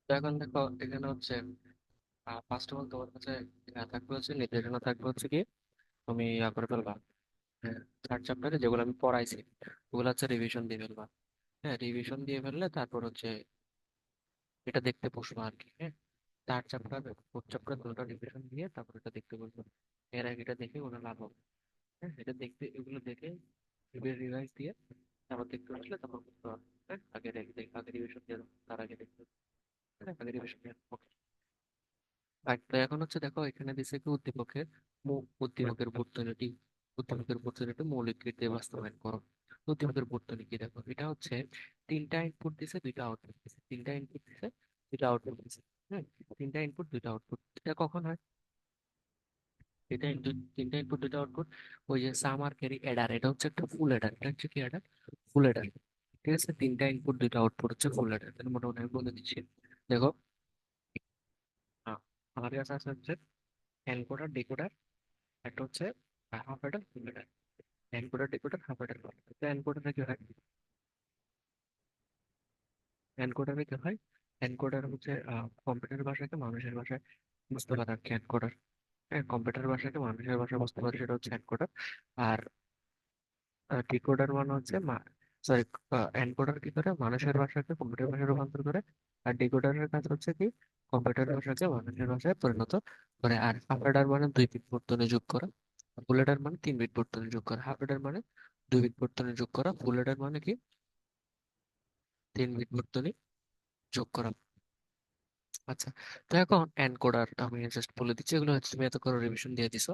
তো এখন দেখো এখানে হচ্ছে ফার্স্ট অফ অল তোমার কাছে থাকবে হচ্ছে নির্দেশনা থাকবে হচ্ছে কি তুমি ইয়া করে ফেলবা। হ্যাঁ, থার্ড চ্যাপ্টারে যেগুলো আমি পড়াইছি ওগুলো হচ্ছে রিভিশন দিয়ে ফেলবা। হ্যাঁ, রিভিশন দিয়ে ফেললে তারপর হচ্ছে এটা দেখতে বসবো আর কি। হ্যাঁ, থার্ড চ্যাপ্টার ফোর্থ চ্যাপ্টার দুটো রিভিশন দিয়ে তারপর এটা দেখতে বসবো। এর আগে এটা দেখে কোনো লাভ হবে না। হ্যাঁ, এটা দেখতে এগুলো দেখে রিভাইজ দিয়ে তারপর দেখতে আসলে তখন বুঝতে পারবে। হ্যাঁ, আগে রিভিশন দিয়ে দাও, তার আগে দেখতে হবে। হ্যাঁ, আগে রিভিশন দিয়ে দাও। আর তো এখন হচ্ছে দেখো এখানে দিছে কি উদ্দীপকের উদ্দীপকের বর্তনীটি উদ্দীপকের বর্তনীটি মৌলিক কীর্তি বাস্তবায়ন করো। উদ্দীপকের বর্তনী কি দেখো, এটা হচ্ছে তিনটা ইনপুট দিছে দুইটা আউটপুট দিছে, তিনটা ইনপুট দিছে দুইটা আউটপুট দিছে। হুম, তিনটা ইনপুট দুইটা আউটপুট, এটা কখন হয়? তিনটা ইনপুট দুইটা আউটপুট ওই যে সাম আর ক্যারি অ্যাডার, এটা হচ্ছে একটা ফুল অ্যাডার। এটা হচ্ছে কি অ্যাডার? ফুল অ্যাডার। ঠিক আছে, তিনটা ইনপুট দুইটা আউটপুট হচ্ছে ফুল অ্যাডার। তাহলে মোটামুটি আমি বলে দিচ্ছি। দেখো, আমাদের কাছে আছে হচ্ছে এনকোডার ডিকোডার, একটা হচ্ছে হাফ অ্যাডার ফুল Eder. Encoder decoder half Eder. তো এনকোডারে কি হয়? এনকোডারে কি হয়? এনকোডার হচ্ছে কম্পিউটার ভাষাকে মানুষের ভাষায় বুঝতে পারে আর কি এনকোডার। হ্যাঁ, কম্পিউটার ভাষাকে মানুষের ভাষায় বুঝতে পারে, সেটা হচ্ছে এনকোডার। আর ডিকোডার মানে হচ্ছে সরি, এনকোডার কি করে মানুষের ভাষাকে কম্পিউটার ভাষায় রূপান্তর করে। আর ডিকোডারের কাজ হচ্ছে কি কম্পিউটার ভাষাকে মানুষের ভাষায় পরিণত করে। আর হাফ অ্যাডার মানে 2 বিট বর্তনী যোগ করা, ফুল অ্যাডার মানে 3 বিট বর্তনী যোগ করা। হাফ অ্যাডার মানে 2 বিট বর্তনী যোগ করা, ফুল অ্যাডার মানে কি 3 বিট বর্তনী যোগ করা। আচ্ছা, তো এখন এনকোডার আমি জাস্ট বলে দিচ্ছি, এগুলো হচ্ছে তুমি এত করে রিভিশন দিয়ে দিছো।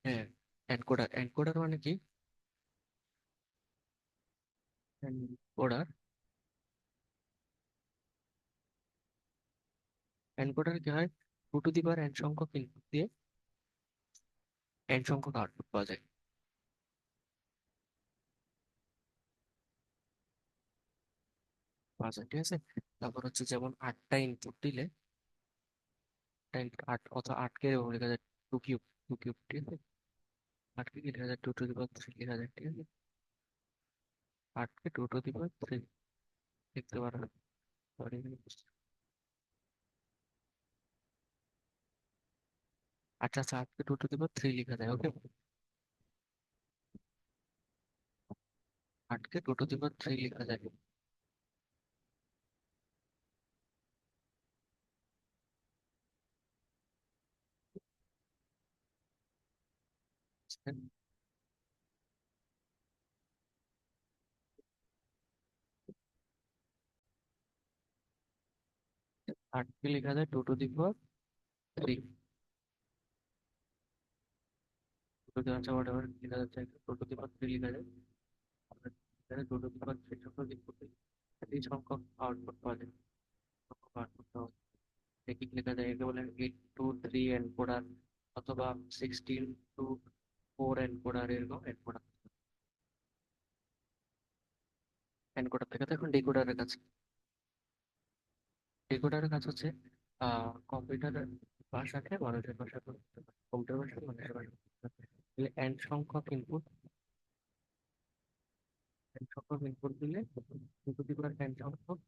হ্যাঁ, এনকোডার এনকোডার মানে কি? এনকোডার এনকোডার কি হয়? 2 টু দি পাওয়ার n সংখ্যক ইনপুট দিয়ে n সংখ্যক আউটপুট পাওয়া যায়। ঠিক আছে। তারপর হচ্ছে যেমন 8টা ইনপুট দিলে 8 অথবা 8কে লেখা যায় টু কিউব। টু কিউব, ঠিক আছে। 8কে কি লেখা যায়? 2 টু দি পাওয়ার 3 লেখা যায়, ঠিক আছে। 8কে 2 টু দি পাওয়ার 3 লিখতে পারো। Sorry, আচ্ছা আচ্ছা, 8কে 2 টু দি পাওয়ার 3 লেখা যায়, ওকে। 8কে 2 টু দি পাওয়ার 3 লেখা যায়। বুঝছেন? 8কে লেখা যায় 2 টু দি পাওয়ার 3। আচ্ছা, হোয়াট এভার লেখা যাচ্ছে, 2 টু দি পাওয়ার 3 লেখা যায়। আমরা এখানে 2 টু দি পাওয়ার 3 সংখ্যক ইনপুট দিই, এই সংখ্যক আউটপুট পাওয়া যায়। সংখ্যক আউটপুট পাওয়া যায়। কি লেখা যায়? একে বলে 8 টু 3 এনকোডার, অথবা 16 টু 4 এনকোডার, এরকম এনকোডার। এনকোডার থেকে তো এখন ডিকোডারের কাছে। ডিকোডারের কাছে হচ্ছে কম্পিউটার ভাষাকে মানুষের ভাষায় পরিবর্তন করা। কম্পিউটার ভাষাকে মানুষের ভাষায় পরিবর্তন করা। তাহলে এন সংখ্যক ইনপুট দিলে 2 টু দি পাওয়ার 10 সংখ্যক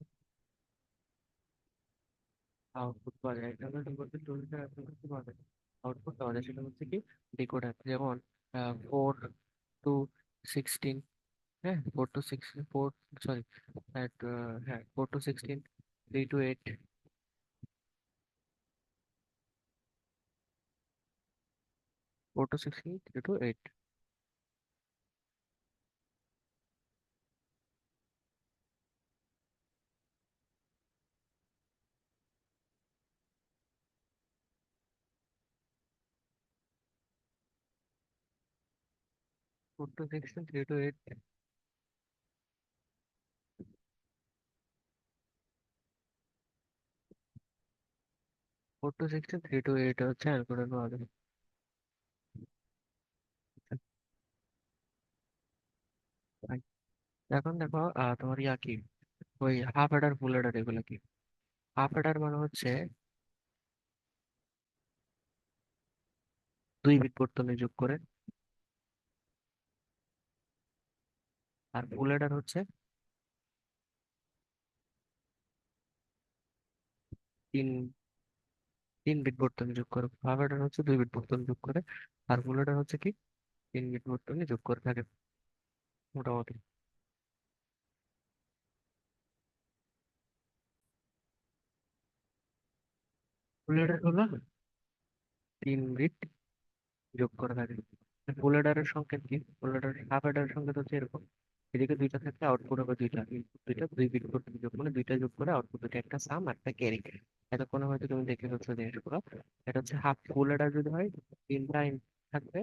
আউটপুট পাওয়া যায়। এটা হলো ডিকোডেড টুলসের কি পাওয়া যায়, আউটপুট পাওয়া যায়। সেটা হচ্ছে কি ডিকোডার। যেমন 4 টু 16, হ্যাঁ 4 টু 6, সরি, হ্যাঁ 4 to 16, 3 to 8, 4 to 16, 3 to 8। 4 to 16, 3 to 8। 4 to 16, 3 to 8 হচ্ছে অ্যালগোরিদম পাওয়া যাবে। এখন দেখো তোমার ইয়া কি, ওই হাফ অ্যাডার ফুল অ্যাডার এগুলো কি? হাফ অ্যাডার মানে হচ্ছে 2 বিট বর্তনী যোগ করে। আর ফুল অ্যাডার হচ্ছে তিন 3 বিট বর্তনী যোগ করে, হাফ অ্যাডার হচ্ছে 2 বিট বর্তনী যোগ করে, আর ফুল অ্যাডার হচ্ছে কি 3 বিট বর্তনী যোগ করে থাকে মোটামুটি। ফুল অ্যাডার হলো 3 বিট যোগ করে থাকে। ফুল অ্যাডারের সংকেত কি? ফুল অ্যাডার হাফ অ্যাডারের সংকেত হচ্ছে এরকম, এদিকে দুইটা থাকলে আউটপুট হবে দুইটা, ইনপুট দুইটা, 2 বিট বর্তনী যোগ মানে দুইটা যোগ করে আউটপুট দুইটা, একটা সাম একটা ক্যারি। এতক্ষণে হয়তো তুমি দেখে ফেলছো জিনিসগুলো। এটা হচ্ছে হাফ ফুল অ্যাডার যদি হয়, তিনটা ইনপুট থাকবে,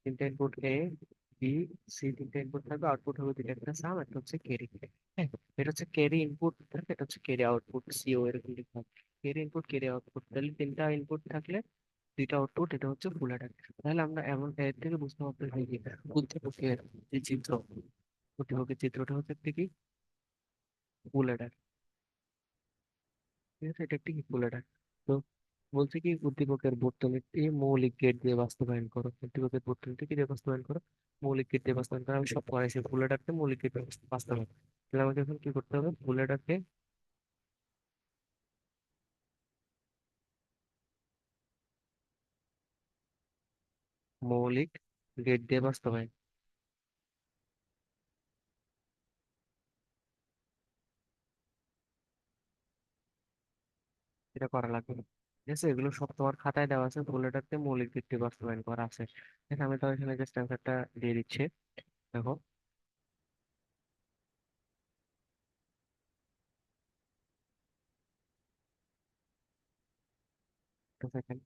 তিনটা ইনপুট এ বি সি, তিনটা ইনপুট থাকবে, আউটপুট হবে দুইটা, একটা সাম একটা হচ্ছে ক্যারি। হ্যাঁ, এটা হচ্ছে ক্যারি ইনপুট থাকে, এটা হচ্ছে ক্যারি আউটপুট, সিও এরকম লিখতে হবে। ক্যারি ইনপুট ক্যারি আউটপুট, তাহলে তিনটা ইনপুট থাকলে দুইটা আউটপুট, এটা হচ্ছে ফুল অ্যাডার। তাহলে আমরা এমন এর থেকে বুঝতে পারতেছি যে উদ্দীপকের যে চিত্র, উদ্দীপকের চিত্রটা হচ্ছে একটি কি ফুল অ্যাডার। ঠিক আছে, এটা একটি কি ফুল অ্যাডার। তো বলছে কি উদ্দীপকের বর্তনীটি মৌলিক গেট দিয়ে বাস্তবায়ন করো, উদ্দীপকের বর্তনীটি কি দিয়ে বাস্তবায়ন করো? মৌলিক গেট দিয়ে বাস্তবায়ন করো। আমি সব পড়াইছি ফুল অ্যাডারকে মৌলিক গেট দিয়ে বাস্তবায়ন। তাহলে আমাকে এখন কি করতে হবে? ফুল অ্যাডারকে মৌলিক গেট দিয়ে বাস্তবায়ন, এটা করা লাগবে। ঠিক আছে, এগুলো সব তোমার খাতায় দেওয়া আছে, ফুল অ্যাডারকে মৌলিক গেট দিয়ে বাস্তবায়ন করা আছে। ঠিক আছে, আমি তো এখানে জাস্ট অ্যান্সারটা দিয়ে দিচ্ছি। দেখো, একটা সেকেন্ড।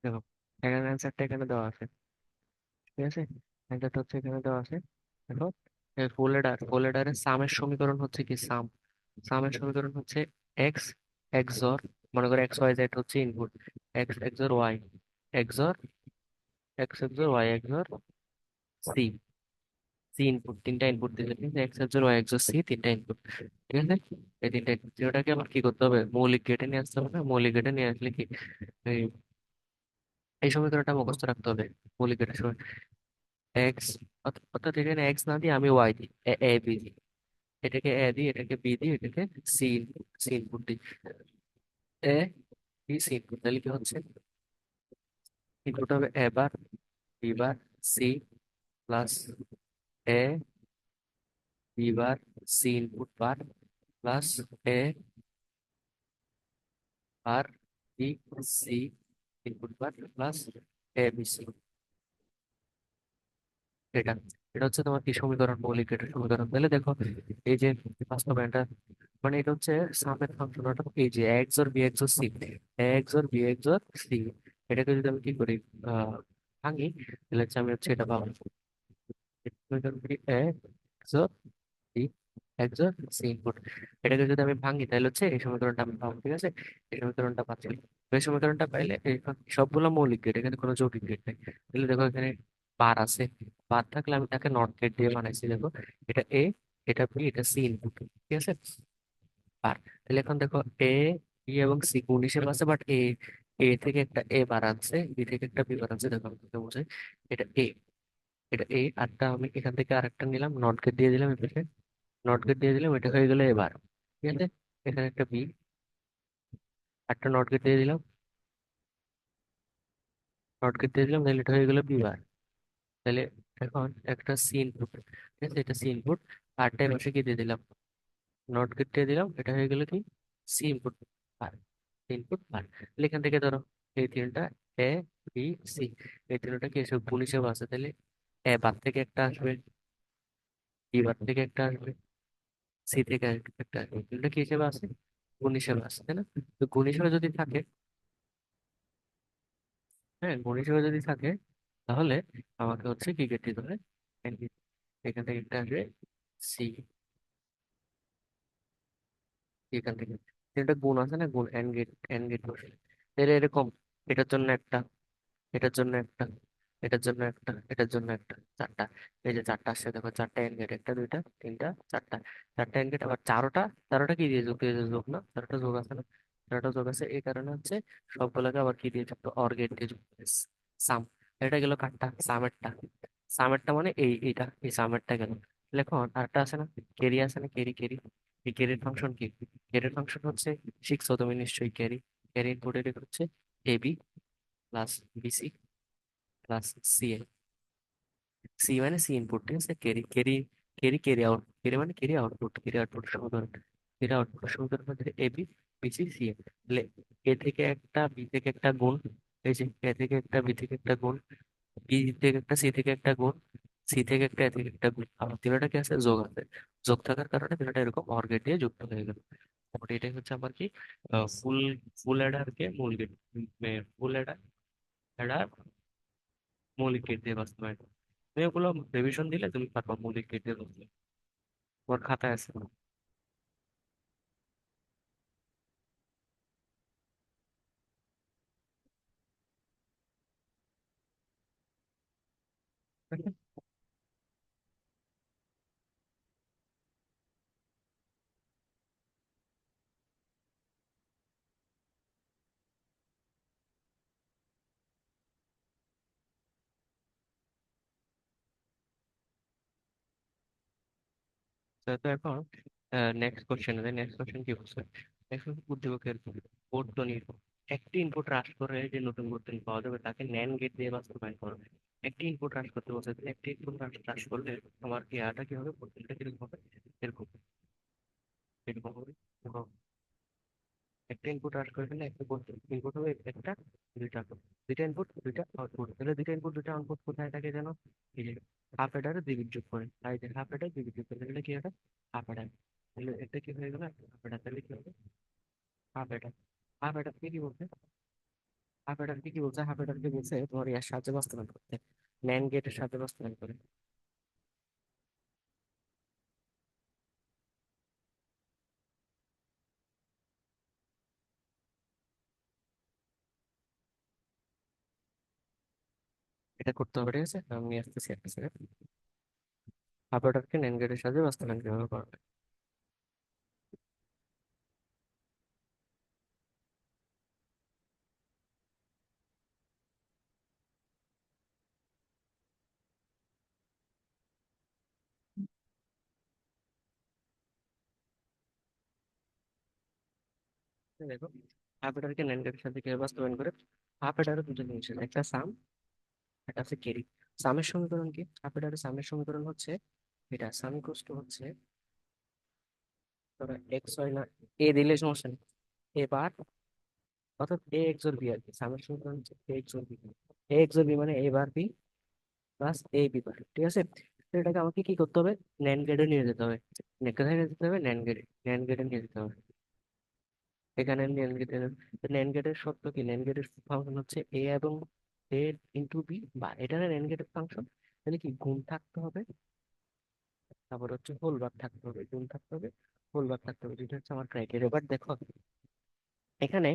দেখো, এখানে অ্যান্সারটা এখানে দেওয়া আছে। ঠিক আছে, অ্যান্সারটা হচ্ছে এখানে দেওয়া আছে। দেখো, ফোল্ডারের সামের সমীকরণ হচ্ছে কি সাম, সামের সমীকরণ হচ্ছে এক্স এক্সর, মনে করো এক্স ওয়াই জেড হচ্ছে input, X XOR Y XOR, X XOR Y XOR C, C input, তিনটা ইনপুট দিলে কিন্তু X XOR Y XOR C তিনটা ইনপুট। ঠিক আছে, এই তিনটা input, ওটাকে আবার কি করতে হবে? মৌলিক গেটে নিয়ে আসতে হবে না? মৌলিক গেটে নিয়ে আসলে কি এই এই সমীকরণটা মুখস্থ রাখতে হবে। মৌলিক গেটের সময় এক্স, অর্থাৎ এখানে এক্স না দিয়ে আমি ওয়াই দিই, এ এ বি দিই, এটাকে এ দিই, এটাকে বি দিই, এটাকে সি, সি ইনপুট দিই, এ বি সি ইনপুট। তাহলে কি হচ্ছে? ইনপুট হবে A bar, B bar, C plus A B bar C input bar plus A bar B C input bar plus A B C. এটা এটা হচ্ছে তোমার কি সমীকরণ? মৌলিক গেটের সমীকরণ। তাহলে দেখো, এই যে বাস্তবায়নটা, মানে এটা হচ্ছে সামের ফাংশন, ওটা এই যে X or B X or C, X or B X or C, এটাকে যদি আমি কি করি, আহ ভাঙি, তাহলে হচ্ছে আমি হচ্ছে এটা পাবো, সমীকরণ কি X or B X or C input. এটাকে যদি আমি ভাঙি তাহলে হচ্ছে এই সমীকরণটা আমি পাবো। ঠিক আছে, এই সমীকরণটা পাচ্ছি। তো এই সমীকরণটা পাইলে এই সবগুলো মৌলিক গেট, এখানে কোনো যৌগিক গেট নেই। তাহলে দেখো এখানে বার আছে, বার থাকলে আমি তাকে নট গেট দিয়ে বানাইছি। দেখো, এটা এ, এটা বি, এটা সি ইনপুট। ঠিক আছে, বার। তাহলে এখন দেখো এ বি এবং সি গুণ হিসেবে আছে, বাট এ, এ থেকে একটা এ বার আনছে, বি থেকে একটা বি বার আনছে। দেখো আমি তোকে বোঝাই, এটা এ, এটা এ, আরটা আমি এখান থেকে আরেকটা নিলাম, নট গেট দিয়ে দিলাম, এটাকে নট গেট দিয়ে দিলাম, এটা হয়ে গেল এবার। ঠিক আছে, এখানে একটা বি, একটা নট গেট দিয়ে দিলাম, নট গেট দিয়ে দিলাম, তাহলে এটা হয়ে গেল বি বার। তাহলে এখন একটা সি ইনপুট, ঠিক আছে, এটা সি ইনপুট, আরটা এর পাশে কি দিয়ে দিলাম, নট গেট দিয়ে দিলাম, এটা হয়ে গেল কি C input bar, input bar. তাহলে এখান থেকে ধরো এই তিনটা এ বি সি, এই তিনটা কি এসব গুণ হিসেবে আছে, তাহলে এ বার থেকে একটা আসবে, বি বার থেকে একটা আসবে, সি থেকে একটা আসবে, তিনটা কি হিসেবে আছে? গুণ হিসেবে আছে, তাই না? তো গুণ হিসেবে যদি থাকে, হ্যাঁ গুণ হিসেবে যদি থাকে, তাহলে আমাকে হচ্ছে কি গেট দিতে হবে? And এখান থেকে একটা আসবে সি, এখান থেকে তিনটা গুণ আছে না, গুণ এন্ড গেট, এন্ড গেট বসে, তাহলে এরকম এটার জন্য একটা, এটার জন্য একটা, এটার জন্য একটা, এটার জন্য একটা, চারটা। এই যে চারটা আসছে দেখো, চারটা এন্ড গেট, একটা দুইটা তিনটা চারটা, চারটা এন্ড গেট। আবার চারোটা, চারোটা কি দিয়ে যুক্ত, এই যে যোগ না, চারোটা যোগ আছে না, চারোটা যোগ আছে, এই কারণে হচ্ছে সবগুলোকে আবার কি দিয়ে যুক্ত, অর গেট দিয়ে যুক্ত সাম। এটা গেল কাঠটা, সামেরটা। সামেরটা মানে এইটা, এই সামেরটা গেল। লেখো আরেকটা আছে না, কেরি আছে না, কেরি কেরি। এই কেরির ফাংশন কি? কেরির ফাংশন হচ্ছে, শিখছো তুমি নিশ্চয়ই কেরি। কেরি ইনপুটের হচ্ছে AB plus BC plus CA. C মানে সি ইনপুট, ঠিক আছে। Carry carry, carry carry out, carry মানে কেরি আউটপুট, কেরি আউটপুট সমীকরণ, কেরি আউটপুট সমীকরণ মধ্যে A B, B C C A. তাহলে এ থেকে একটা, বি থেকে একটা গুণ, এই যে এ থেকে একটা, বি থেকে একটা গুণ, বি থেকে একটা, সি থেকে একটা গুণ, সি থেকে একটা, এ থেকে একটা গুণ, আবার তিনটা কি আছে, যোগ আছে। যোগ থাকার কারণে তিনটা এরকম অর গেট দিয়ে যুক্ত হয়ে গেল। তারপরে এটাই হচ্ছে আমার কি, ফুল, ফুল অ্যাডারকে মূল গেট, ফুল অ্যাডার, অ্যাডার মৌলিক গেট দিয়ে বাস্তবায়ন। তুমি ওগুলো রিভিশন দিলে তুমি পারবা মৌলিক গেট দিয়ে বাস্তবায়ন। তোমার খাতায় আছে। তো এখন নেক্সট কোশ্চেন, নেক্সট কোশ্চেন কি বলছে? নেক্সট উদ্দীপকের বর্তনীর একটি ইনপুট হ্রাস করে যে নতুন বর্তনী পাওয়া যাবে তাকে ন্যান্ড গেট দিয়ে বাস্তবায়ন করবে। একটি ইনপুট হ্রাস করতে বলছে, তো একটি ইনপুট হ্রাস করলে আমার কি আটা কি হবে, বর্তনীটা কিরকম হবে, এরকম, এরকম হবে। দেখো, একটা ইনপুট হ্রাস করে ফেলে একটা ইনপুট হবে একটা, দুইটা, দুইটা ইনপুট দুইটা আউটপুট। তাহলে দুইটা ইনপুট দুইটা আউটপুট কোথায় থাকে যেন, এই যে হাফ এডার দ্বিগুণ যোগ করে, তাই যে হাফ এডার দ্বিগুণ যোগ করে, তাহলে কি হবে, হাফ এডার। তাহলে এটা কি হয়ে গেল, হাফ এডার। তাহলে কি হবে, হাফ এডার। হাফ এডার কি কি বলছে, হাফ এডার কি কি বলছে, হাফ এডার কি বলছে, তোমার ইয়ার সাহায্যে বাস্তবায়ন করতে, ন্যান্ড গেটের সাহায্যে বাস্তবায়ন করে। এটা করতে হবে, ঠিক আছে, আমি আসতেছি একটা সেকেন্ড। হাফ এডারকে ন্যান্ড গেটের সাহায্যে বাস্তবায়ন কিভাবে করবে। দেখো, হাফ এডারকে ন্যান্ড গেটের সাহায্যে কিভাবে বাস্তবায়ন করে। হাফ এডারের দুটো জিনিস আছে, একটা সাম, এটা হচ্ছে কেরি। সামের সমীকরণ কি, হাফ এডারের সামের সমীকরণ হচ্ছে এটা, সাম ইকুয়ালস টু হচ্ছে, ধরো এক্স হয় না, এ দিলে সমস্যা নেই, এবার অর্থাৎ এ এক্স ওর বি আর কি, সামের সমীকরণ হচ্ছে এ এক্স ওর বি। এ এক্স ওর বি মানে এ bar B plus A B বার, ঠিক আছে। তো এটাকে আমাকে কি করতে হবে, ন্যান্ড গেটে নিয়ে যেতে হবে। কোথায় নিয়ে যেতে হবে, ন্যান্ড গেটে, ন্যান্ড গেটে নিয়ে যেতে হবে। এখানে ন্যান্ড গেটে, ন্যান্ড গেটের শর্ত কি, ন্যান্ড গেটের ফাংশন হচ্ছে এ এবং এ ইন্টু বি, বা এটা ন্যান্ড গেটের ফাংশন। তাহলে কি গুণ থাকতে হবে, তারপর হচ্ছে হোল বার থাকতে হবে, গুণ থাকতে হবে, হোল বার থাকতে হবে, যেটা হচ্ছে আমার ক্রাইটেরিয়া। এবার দেখো, এখানে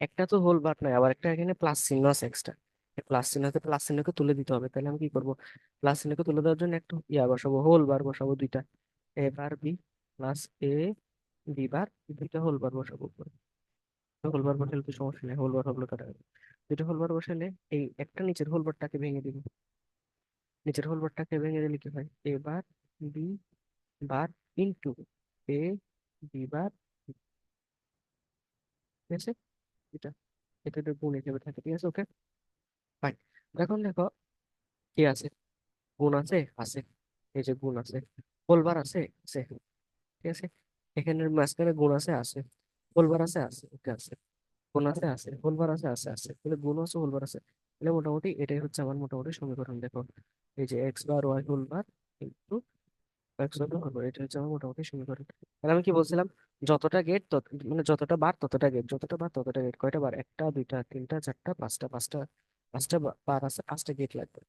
একটা তো হোল বার নয়, আবার একটা এখানে প্লাস চিহ্ন আছে এক্সট্রা। প্লাস চিহ্ন আছে, প্লাস চিহ্নকে তুলে দিতে হবে। তাহলে আমি কি করবো, প্লাস চিহ্নকে তুলে দেওয়ার জন্য একটা ইয়া বসাবো, হোল বার বসাবো দুইটা, এ bar B plus A B বার, দুইটা হোল বার বসাবো উপরে। হোল বার বসালে তো সমস্যা নেই, হোল বার হলো কাটা যাবে। দুইটা হোল বার বসালে এই একটা নিচের হোল বারটাকে ভেঙে দিব, নিচের হোল বারটাকে ভেঙে দিলে কি হয়, A bar B bar into A B বার, ঠিক আছে। এটা, এটা একটা গুণ হিসেবে থাকে, ঠিক আছে, ওকে ফাইন। এখন দেখো কি আছে, গুণ আছে, আছে, এই যে গুণ আছে, হোলবার আছে, আছে, ঠিক আছে। এখানের মাঝখানে গুণ আছে, আছে, হোলবার আছে, আছে, ওকে আছে, গুণ আছে, আছে, হোলবার আছে, আছে, আছে, তাহলে গুণ আছে, হোলবার আছে। তাহলে মোটামুটি এটাই হচ্ছে আমার মোটামুটি সমীকরণ। দেখো, এই যে x bar Y whole bar into x bar whole bar, এটা হচ্ছে আমার মোটামুটি সমীকরণ। তাহলে আমি কি বলছিলাম, যতটা গেট তত, মানে যতটা বার ততটা গেট, যতটা বার ততটা গেট, কয়টা বার, একটা দুইটা তিনটা চারটা পাঁচটা, পাঁচটা, পাঁচটা বার আছে, পাঁচটা গেট লাগবে।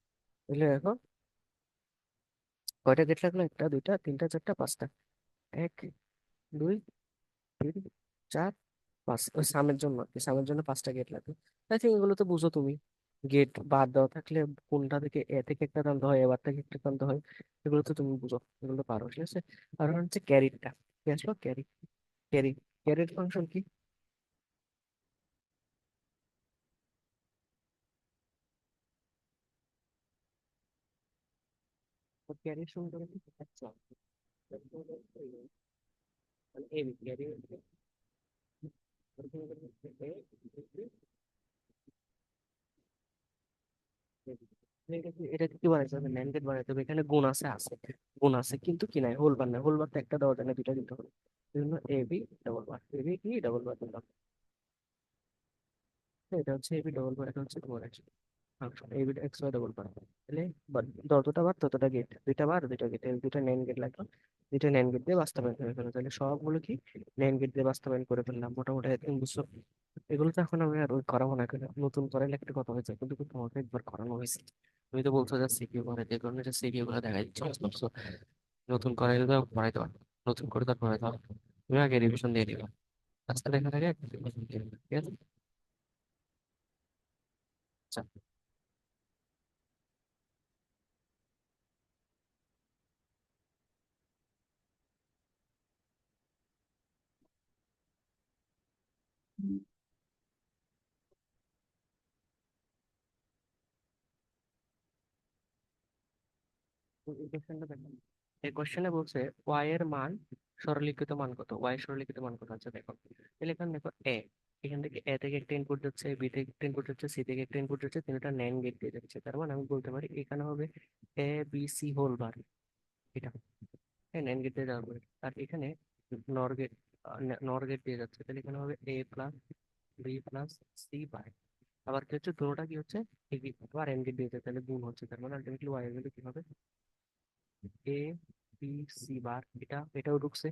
বুঝলে এখন কয়টা গেট লাগলো, একটা দুইটা তিনটা চারটা পাঁচটা, এক দুই তিন চার পাঁচ, ওই সামের জন্য আর কি, সামের জন্য পাঁচটা গেট লাগবে। আই থিঙ্ক এগুলো তো বুঝো তুমি, গেট বাদ দেওয়া থাকলে কোনটা থেকে এ থেকে একটা টানতে হয়, এবার থেকে একটা টানতে হয়, এগুলো তো তুমি বুঝো, এগুলো তো পারো, ঠিক আছে। আর হচ্ছে ক্যারিটা, কি আসলো ক্যারি, ক্যারি, ক্যারির ফাংশন কি? ক্যারির সমীকরণ কি? আচ্ছা, মানে এ ক্যারি, এটা কি বানাইতে হবে? ন্যান্ড গেট বানাইতে হবে, এখানে গুণ আছে, আছে গুণ আছে, কিন্তু কি নাই, হোল বার নাই, হোল বার তো একটা দেওয়া যায় না, দুইটা দিতে হবে। এই জন্য A B double bar, A B E double বার দিলাম। এটা হচ্ছে এ বি ডবল বার, এটা হচ্ছে তোমার function A B X Y double bar. তাহলে যতটা বার ততটা গেট, দুইটা বার দুইটা গেট, দুইটা ন্যান্ড গেট লাগলো, দুইটা ন্যান্ড গেট দিয়ে বাস্তবায়ন করে ফেলো। তাহলে সবগুলো কি ন্যান্ড গেট দিয়ে বাস্তবায়ন করে ফেললাম মোটামুটি, একদম বুঝছো। এগুলো তো এখন আমি আর ওই করাবো না, কেন নতুন করাইলে একটা কথা হয়েছে, কিন্তু কিন্তু তোমাকে একবার করানো হয়েছে। তুমি তো বলছো যে সিকিউ করে, যে কারণে যে সিকিউ গুলো দেখা দিচ্ছে, বুঝতে পারছো? নতুন করাইলে তো পড়াইতে পারবে, নতুন করে তার পড়াইতে হবে। তুমি আগে রিভিশন দিয়ে দিবা, আজকে দেখার আগে একটা রিভিশন দিয়ে দিবা, ঠিক আছে? আচ্ছা, এই কোশ্চেনটা দেখো, এই কোশ্চেনে বলছে ওয়াই এর মান, সরলীকৃত মান কত, ওয়াই সরলীকৃত মান কত আছে দেখো। তাহলে এখানে দেখো এ, এখান থেকে এ থেকে একটা ইনপুট যাচ্ছে, বি থেকে একটা ইনপুট যাচ্ছে, সি থেকে একটা ইনপুট যাচ্ছে, তিনটা ন্যান্ড গেট দিয়ে যাচ্ছে, তার মানে আমি বলতে পারি এখানে হবে এ বি সি হোল বার, এটা হ্যাঁ ন্যান্ড গেট দিয়ে যাওয়ার পরে। আর এখানে নর গেট, নর গেট দিয়ে যাচ্ছে, তাহলে এখানে হবে A plus B plus C by, আবার কি হচ্ছে দুটোটা কি হচ্ছে, এই আবার এন্ড গেট দিয়ে যাচ্ছে, তাহলে গুণ হচ্ছে, তার মানে আলটিমেটলি ওয়াই এর ভ্যালু কি হবে, এ বি সি বার, এটা এটাও ঢুকছে,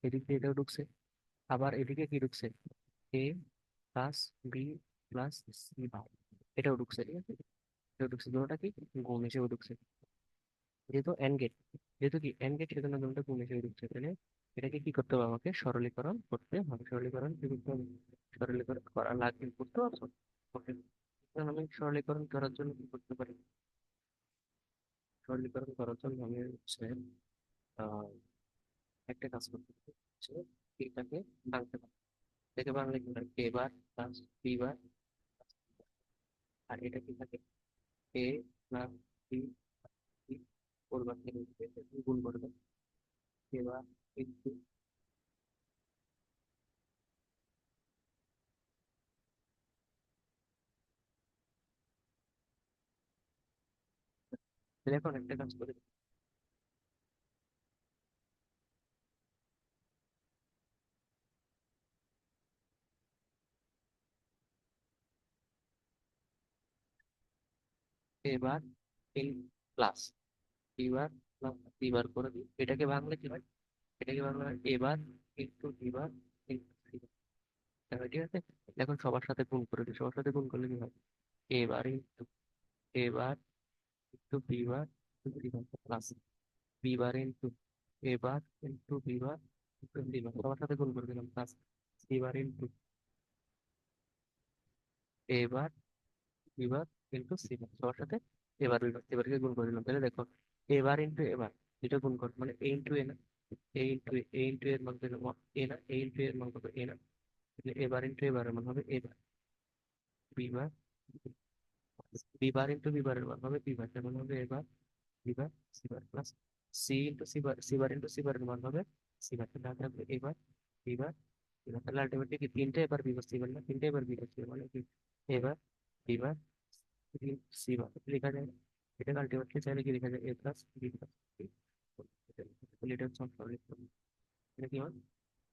এদিক দিয়ে এটাও ঢুকছে, আবার এদিকে কি ঢুকছে, A plus B plus C bar, এটাও ঢুকছে, ঠিক আছে। এটাও ঢুকছে, দুটোটা কি গুণ হিসেবে ঢুকছে, যেহেতু এন গেট, যেহেতু কি এন গেট, সেজন্য দুটোটা গুণ হিসেবে ঢুকছে। তাহলে এটাকে কি করতে হবে, আমাকে সরলীকরণ করতে হবে, সরলীকরণ কি করতে হবে, সরলীকরণ করা লাগবে, বুঝতে পারছো? ওকে, এখন আমি সরলীকরণ করার জন্য কি করতে পারি, সরলীকরণ করার জন্য আমি হচ্ছে আহ একটা কাজ করতে পারি, হচ্ছে এটাকে ভাঙতে পারি, এটাকে ভাঙলে কি হয়, এ বার প্লাস বি বার, আর এটা কি থাকে, এ প্লাস বি, বি ওর বার থেকে উঠবে, এটা গুণ করবে, এ বার ইনটু, তাহলে এখন একটা কাজ করে, A bar in plus B bar plus B bar করে দিই, এটাকে ভাঙলে কি হয়, এটাকে ভাঙলে হয় A bar into B bar into C bar, ঠিক আছে। এখন সবার সাথে গুণ করে দিই, সবার সাথে গুণ করলে কি হয়, A bar into, A bar into B bar into C bar plus B bar into, A bar into B bar into C bar, সবার সাথে গুণ করে দিলাম, plus C bar into, A bar B bar into C bar, সবার সাথে এবার Bieber, এবারকে গুণ করে দিলাম। তাহলে দেখো এবার ইনটু এবার, এটা গুণ কর মানে এ ইনটু এ না, এ ইনটু এ, এ ইনটু এর মান কত, এ না, এ ইনটু এর মান কত, এ না, তাহলে এবার ইনটু এবারের মান হবে এবার, বিবার, বিবার ইনটু বিবারের মান হবে বিবার, তার মান হবে A bar, B bar, C bar plus C into C bar, C bar into সিবারের মান হবে সিবার, তাহলে হাতে হবে এবার, বিবার, বিবার, তাহলে আলটিমেটলি কি তিনটে এবার বিবার সিবার না, তিনটে এবার বিবার সিবার মানে কি, এবার, বিবার, সিবার লেখা যায়, এটা আলটিমেটলি চাইলে কি লেখা যায়, এ প্লাস বি প্লাস সি, তাহলে এটা হচ্ছে সরলীকরণ। এটা কি হয়,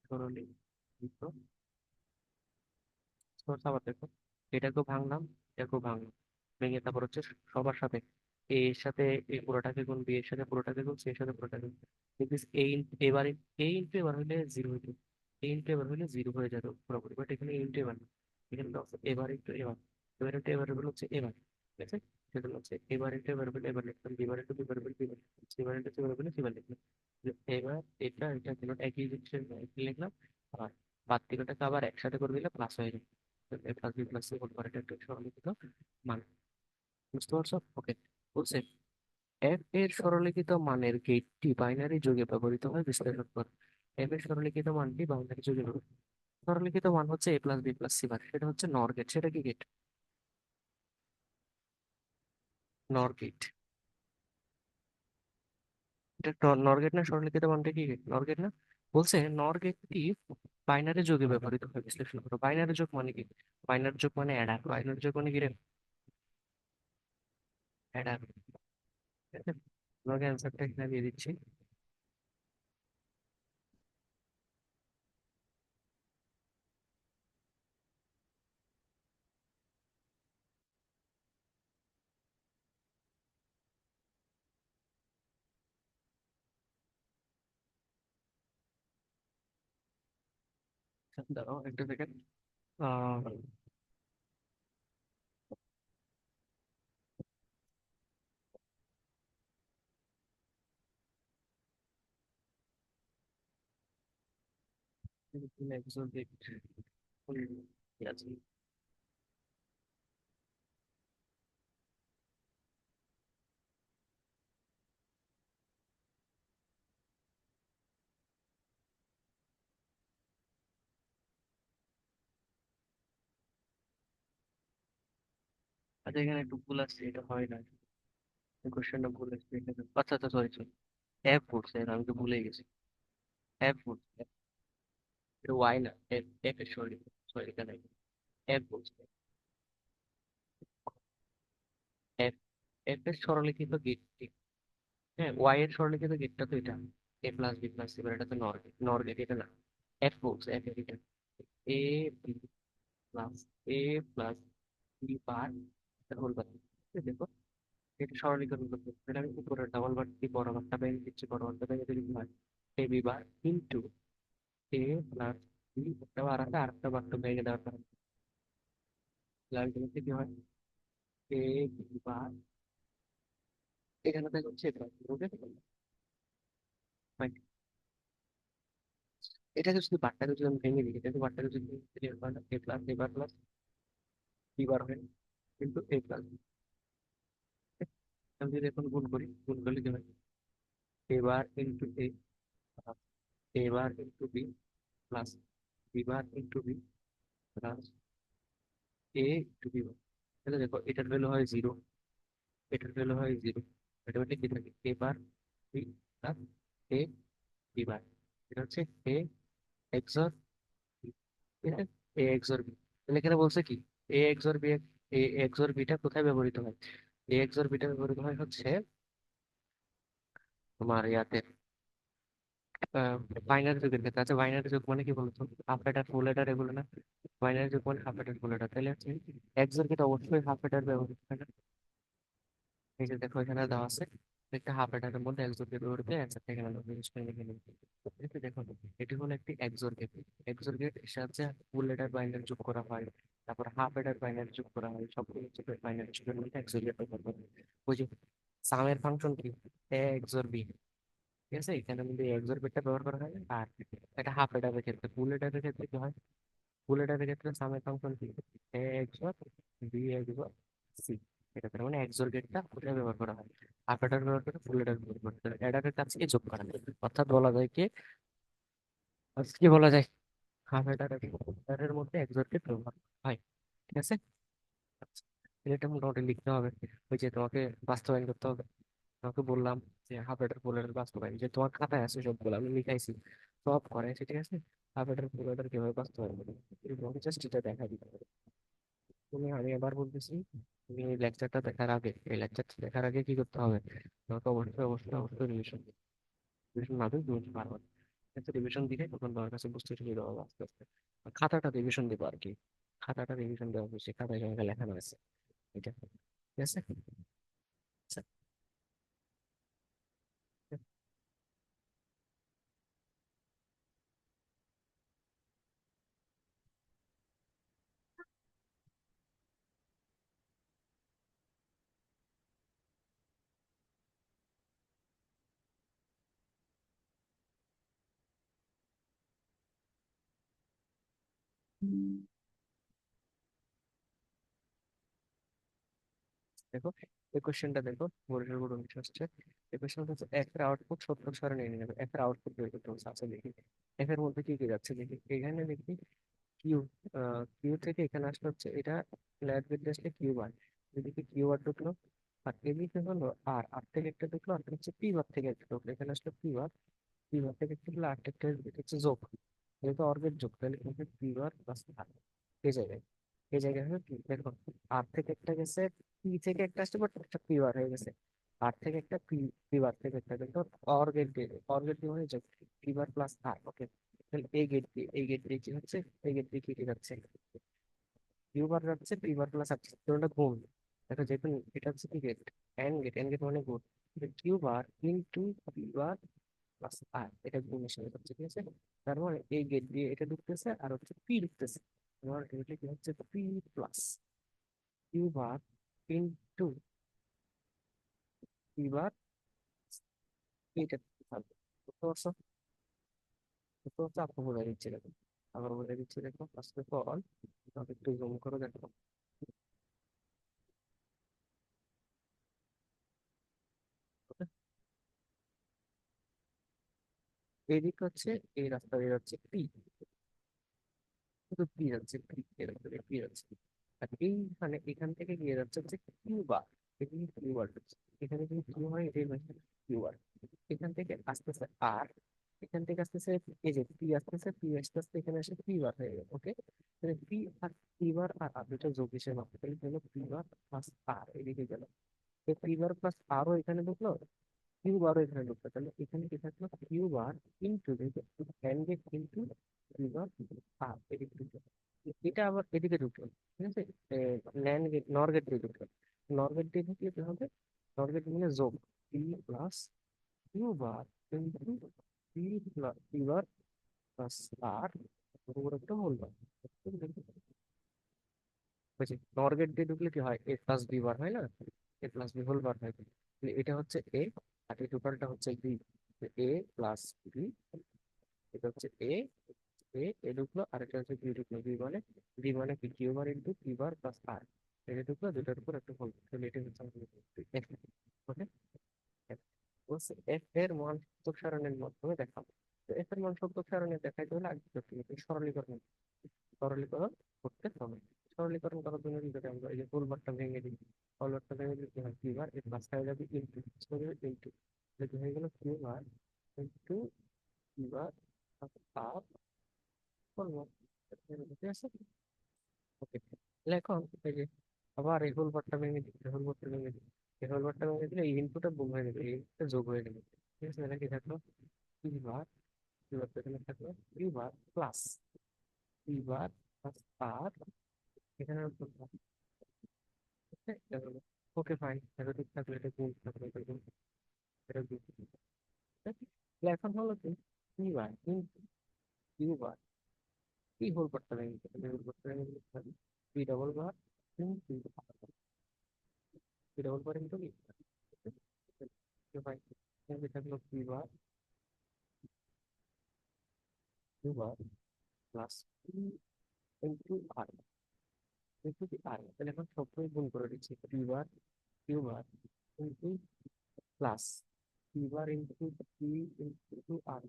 সরলীকৃত। সোর্স আবার দেখো, এটাকেও ভাঙলাম, এটাকেও ভাঙলাম, ভেঙে তারপর হচ্ছে সবার সাথে এ এর সাথে এই পুরোটাকে গুণ, বি এর সাথে পুরোটাকে গুণ, সি এর সাথে পুরোটাকে গুণ, দেখবিস এ এবারে এ ইন্টু এবার হলে জিরো হইতো, এ ইন্টু এবার হলে জিরো হয়ে যেত পুরোপুরি, বাট এখানে ইন্টু এবার না, এখানে তো আছে এবার ইন্টু এবার, এবার ইন্টু এবার বলে হচ্ছে এবার, ঠিক আছে। সেজন্য হচ্ছে এবার ইন্টু এবার বলে এবার লিখলাম, বিবার ইন্টু বিবার বলে বিবার লিখলাম, সিবার ইন্টু সিবার বলে সিবার লিখলাম। যে এবার এটা এটা কেন একই জিনিসের একই লিখলাম, আর বাদ আবার একসাথে করে দিলে প্লাস হয়ে যাবে, A plus B plus C whole করে, এটা একটা সরলীকৃত মান। বুঝতে পারছো? ওকে। বলছে এফ এর সরলীকৃত মানের গেটটি বাইনারি যুগে ব্যবহৃত হয় বিশ্লেষণ কর। এফ এর সরলীকৃত মানটি বাইনারি যুগে ব্যবহৃত। সরলীকৃত মান হচ্ছে A plus B plus C bar, সেটা হচ্ছে নর গেট। সেটা কি গেট? নর গেট। এটা নর গেট না? সরলীকৃত মানটা কি গেট? নর গেট না? বলছে নর গেটটি বাইনারি যুগে ব্যবহৃত হয় বিশ্লেষণ করো। বাইনারি যোগ মানে কি? বাইনারি যোগ মানে অ্যাডার। বাইনারি যোগ মানে কি রে? অ্যাডার। ঠিক আছে, তোমাকে অ্যান্সারটা এখানে দিয়ে দিচ্ছি। দাঁড়াও একটা সেকেন্ড। আহ একজন আছে। আচ্ছা, এখানে একটু ভুল আছে, এটা হয় না। কোশ্চেনটা ভুল আছে এখানে। আচ্ছা আচ্ছা, সরি সরি। অ্যাপ পড়ছে, আমি তো ভুলে গেছি। অ্যাপ পড়ছে। এটা ওয়াই না, এফ। এফ এর সরি। সরি, এখানে অ্যাপ পড়ছে। এফ। এফ এর সরলীকৃত গেটটি, হ্যাঁ ওয়াই এর সরলীকৃত গেটটা তো এটা। এ প্লাস বি প্লাস সি, এটা তো নর গেট। নর গেট এটা না। এফ বলছে, এফ এর এটা। A B plus, A plus B bar whole bar. দেখো, এটা সরলীকরণ করতে হবে। এটা আমি উপরে ডাবল বার দিয়ে বড় বারটা ভেঙে দিচ্ছি, বড় বারটা ভেঙে দিলে কি হয়? এ B bar into A plus B, একটা বার আছে, আরেকটা বার তো ভেঙে দেওয়ার কারণে আলটিমেটলি কি হয়? এ বি বার, এখানে থেকে হচ্ছে এটা। Okay fine. এটাকে যদি বারটাকে যদি আমি ভেঙে দিই, এটাকে বারটাকে যদি এ plus A bar plus B বার হয়, কিন্তু এ প্লাস, আমি যদি এখন গুণ করি, গুণ করলে কি হয়? A bar into A plus A bar into B plus B bar into B plus A into B bar. তাহলে দেখো, এটার ভ্যালু হয় জিরো, এটার ভ্যালু হয় জিরো। অটোমেটিক কি থাকে? এ bar B plus A B বার। এটা হচ্ছে এ এক্সর বি। ঠিক আছে, এ এক্সর বি। তাহলে এখানে বলছে কি, এ এক্সর বি, এ এক্সর বিটা কোথায় ব্যবহৃত হয়? এ এক্সর বিটা ব্যবহৃত হয় হচ্ছে তোমার ইয়াতে, বাইনারি যুগের ক্ষেত্রে। আচ্ছা, বাইনারি যুগ মানে কি বলতো? হাফ এডার ফুল এডার এগুলো না? বাইনারি যুগ মানে হাফ এডার ফুল এডার। তাহলে হচ্ছে এক্সর বিটা অবশ্যই হাফ এডার ব্যবহৃত হয় না? এই যে দেখো, এখানে দেওয়া আছে একটা হাফ এডারের মধ্যে এক্সর গেট ব্যবহৃত হয়, অ্যান্সারটা এখানে দেওয়া আছে, লিখে নিন। ঠিক আছে, দেখো এটি হলো একটি এক্সর গেট। এক্সর গেট এর সাহায্যে ফুল এডার বাইনারি যোগ করা হয়, তারপর হাফ এডার বাইনারি যোগ করা হয়, সবগুলো হচ্ছে বাইনারি যুগের মধ্যে এক্সর গেট ব্যবহার করা হয়। ওই যে সামের ফাংশন কি, এ এক্সর বি। ঠিক আছে, এখানে কিন্তু এক্সর বিটটা ব্যবহার করা হয়। আর একটা হাফ এডারের ক্ষেত্রে, ফুল এডারের ক্ষেত্রে কি হয়? ফুল এডারের ক্ষেত্রে সামের ফাংশন কি, এ এক্সর বি এক্সর সি। এটা তার মানে এক্সর গেটটা কোথায় ব্যবহার করা হয়? হাফ এডার ব্যবহার করে, ফুল এডার ব্যবহার করে, এডারের কাছকে যোগ করা হয়। অর্থাৎ বলা যায় কি, কি বলা যায়, হাফ এডার এবং ফুল এডারের মধ্যে এক্সর গেট ব্যবহার করা হয়। ঠিক আছে। আচ্ছা, এটা মোটামুটি লিখতে হবে। ওই যে তোমাকে বাস্তবায়ন করতে হবে। তোমাকে বললাম যে হাফ এডার ফুল এডার বাস্তবায়ন, যে তোমার খাতায় আছে সবগুলো, আমি লিখাইছি, সব করাইছি। ঠিক আছে, হাফ এডার ফুল এডার কিভাবে বাস্তবায়ন করবে, তোমাকে জাস্ট এটা দেখা দিতে হবে। আমি এবার বলতেছি, তুমি এই লেকচারটা দেখার আগে, এই লেকচারটা দেখার আগে কি করতে হবে? তোমাকে অবশ্যই অবশ্যই অবশ্যই রিভিশন, রিভিশন না দিলে তুমি পারবে না। রিভিশন দিলে তখন তোমার কাছে বুঝতে সুবিধা হবে আস্তে আস্তে। আর খাতাটা রিভিশন দেবো আর কি, খাতাটা রিভিশন দেওয়া হয়েছে, খাতায় তোমাকে লেখানো আছে এটা। ঠিক আছে। আচ্ছা। দেখো এই কোশ্চেনটা দেখো, বোর্ডের উপর উঠে আসছে। এই কোশ্চেনটা হচ্ছে এফ এর আউটপুট সত্য সারণী নিয়ে নেবে, এফ এর আউটপুট বের করতে হচ্ছে। আচ্ছা দেখি এফ এর মধ্যে কি কি যাচ্ছে দেখি। এখানে দেখি কিউ, কিউ থেকে এখানে আসলে হচ্ছে এটা ল্যাব গেট আসলে কিউ বার, এদিকে কিউ বার ঢুকলো। আর এদিকে হলো আর আর থেকে একটা ঢুকলো, আর হচ্ছে পি বার থেকে একটা ঢুকলো, এখানে আসলে পি বার, পি বার থেকে একটা ঢুকলো, আর একটা হচ্ছে যোগ, যেহেতু অর্গের যোগ তাহলে কিন্তু পি বার প্লাস আর এই জায়গায়, এই জায়গায় হলো কি দেখো, আর থেকে একটা গেছে, পি থেকে একটা আসছে, বাট একটা পি বার হয়ে গেছে। আর থেকে একটা পি, পি বার থেকে একটা দেখো, অর্গের দিয়ে, অর্গের দিয়ে হয়ে যাবে পি বার প্লাস আর, ওকে। তাহলে এই গেট দিয়ে, এই গেট দিয়ে কি হচ্ছে, এই গেট দিয়ে কি কি যাচ্ছে, কিউ বার যাচ্ছে, পি বার প্লাস আর, তোমরা গুণ। দেখো যেহেতু এটা হচ্ছে কি gate, and gate, and gate মানে গুণ, Q bar into P bar plus R, এটা গুণ হিসেবে হচ্ছে, ঠিক আছে। তার মানে এই গেট দিয়ে এটা ঢুকতেছে আর হচ্ছে পি ঢুকতেছে, তোমার এটা কি হচ্ছে P plus Q bar into P bar, এইটা থাকবে। বুঝতে পারছো? বুঝতে পারছো? আপু বলে দিচ্ছি দেখো, আবার বলে দিচ্ছি দেখো, ফার্স্ট অফ অল একটু জুম করে দেখো। এইদিকে হচ্ছে এই রাস্তা দিয়ে যাচ্ছে পি, শুধু পি যাচ্ছে, পি এর ভিতরে পি যাচ্ছে। আর এইখানে এখান থেকে গিয়ে যাচ্ছে হচ্ছে কিউ বার, এখানে কিউ বার হচ্ছে, এখানে যদি কিউ হয় এটাই হচ্ছে কিউ বার। এখান থেকে আসতেছে আর, এখান থেকে আসতেছে এই যে পি আসতেছে, পি আস্তে আস্তে এখানে এসে পি বার হয়ে গেল, ওকে। তাহলে পি আর পি বার আর আর দুটো যোগ হিসেবে হবে, তাহলে হলো পি বার প্লাস আর এদিকে গেল, পি বার প্লাস আরও এখানে ঢুকলো, কিউ বারও এখানে ঢুকলো, তাহলে এখানে কি থাকলো Q bar into into Q bar R এদিকে ঢুকলো, এটা আবার এদিকে ঢুকলো, ঠিক আছে। ন্যান গেট, নর গেট দিয়ে ঢুকলো, নর গেট দিয়ে ঢুকলে কি হবে, নর গেট মানে যোগ, P plus Q bar into P plus P bar plus R উপর একটা হোল বার, বুঝছি। নর গেট দিয়ে ঢুকলে কি হয়, এ প্লাস বি বার হয় না, এ প্লাস বি হোল বার হয়। তাহলে এটা হচ্ছে এ, আর এই টোটালটা হচ্ছে বি, এ প্লাস বি, এটা হচ্ছে এ, এ এ ঢুকলো, আর এটা হচ্ছে বি ঢুকলো, বি মানে, বি মানে কি Q bar into P bar plus R, এটা ঢুকলো, দুটার উপর একটা হোল, তাহলে এটা হচ্ছে আমাদের এফ, ওকে। বলছে এফ এর মান সূচক সারণীর মাধ্যমে দেখাবো। তো এফ এর মান সূচক সারণী দেখাইতে হলে আগে কি করতে হবে? সরলীকরণ, সরলীকরণ করতে হবে। সরলীকরণ করার জন্য কি করতে, আমরা এই যে ফুলবারটা ভেঙে দিই, ফুলবারটা ভেঙে দিলে কি হয়, কিউ বার এর পাশে হয়ে যাবে ইন্টু, ইন্টু, এটা হয়ে গেল Q bar into Q bar R করবো, ঠিক আছে, ওকে। তাহলে এখন এই যে আবার এই হোল বারটা ভেঙে দিই, হোল বারটা ভেঙে দিই, এই হোল বারটা ভেঙে দিলে এই ইনপুটটা গুণ হয়ে যাবে, এই input টা যোগ হয়ে যাবে, ঠিক আছে। তাহলে কি থাকলো, কিউ বার, কিউ বার এখানে থাকলো Q bar plus Q bar plus R, এখানে ওকে ফাইন, এটা ঠিক থাকলো, এটা গুণ থাকলো, এটা গুণ, এটা গুণ, ঠিক আছে? তাহলে এখন হলো কি Q bar into Q bar, কি হোল বারটা ভেঙে দিতে হবে, হোল বারটা ভেঙে দিতে হবে P double bar into P double bar into কি, ফাইন, থাকলো Q bar, Q bar plus into R, into R, তাহলে এখন সবগুলো গুণ করে দিচ্ছি, Q bar into plus P bar into P into R,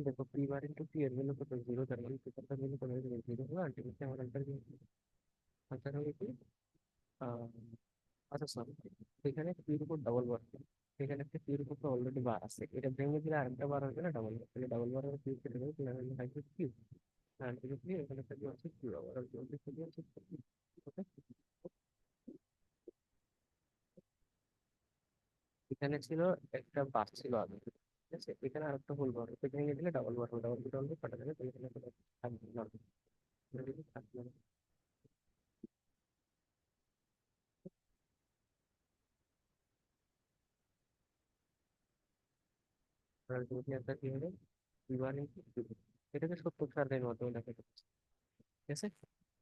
দেখো পি বার ইন্টু পি এর ভ্যালু কত, জিরো, তার মানে পিটারটা ভ্যালু কত হয়ে যাবে, জিরো হলো, আলটিমেটলি আমার আনসার কি, আনসার হবে কি, আহ, আচ্ছা সরি, এখানে পির উপর ডাবল বার, এখানে একটা পির উপর তো অলরেডি বার আছে, এটা ভেঙে দিলে আরেকটা বার হবে না, ডাবল বার, তাহলে ডাবল বার হবে পিউ কেটে দেবে, তাহলে থাকবে কিউ, আলটিমেটলি এখানে থাকবে হচ্ছে কিউ, আবার আলটিমেটলি থাকবে হচ্ছে কিউ, ওকে। এখানে ছিল একটা বার ছিল আগে, ঠিক আছে, এখানে আরেকটা হোল বার, এটা ভেঙে দিলে ডাবল বার হবে, ডাবল দুটো হলে কাটা যাবে, তাহলে এখানে একটা থাকবে না, এখানে যদি থাকবে না, আলটিমেটলি একটা কি হবে, কিউ আর ইন্টু কিউ, এটাকে সত্য সারণীর মাধ্যমে দেখাতে পারছি, ঠিক আছে,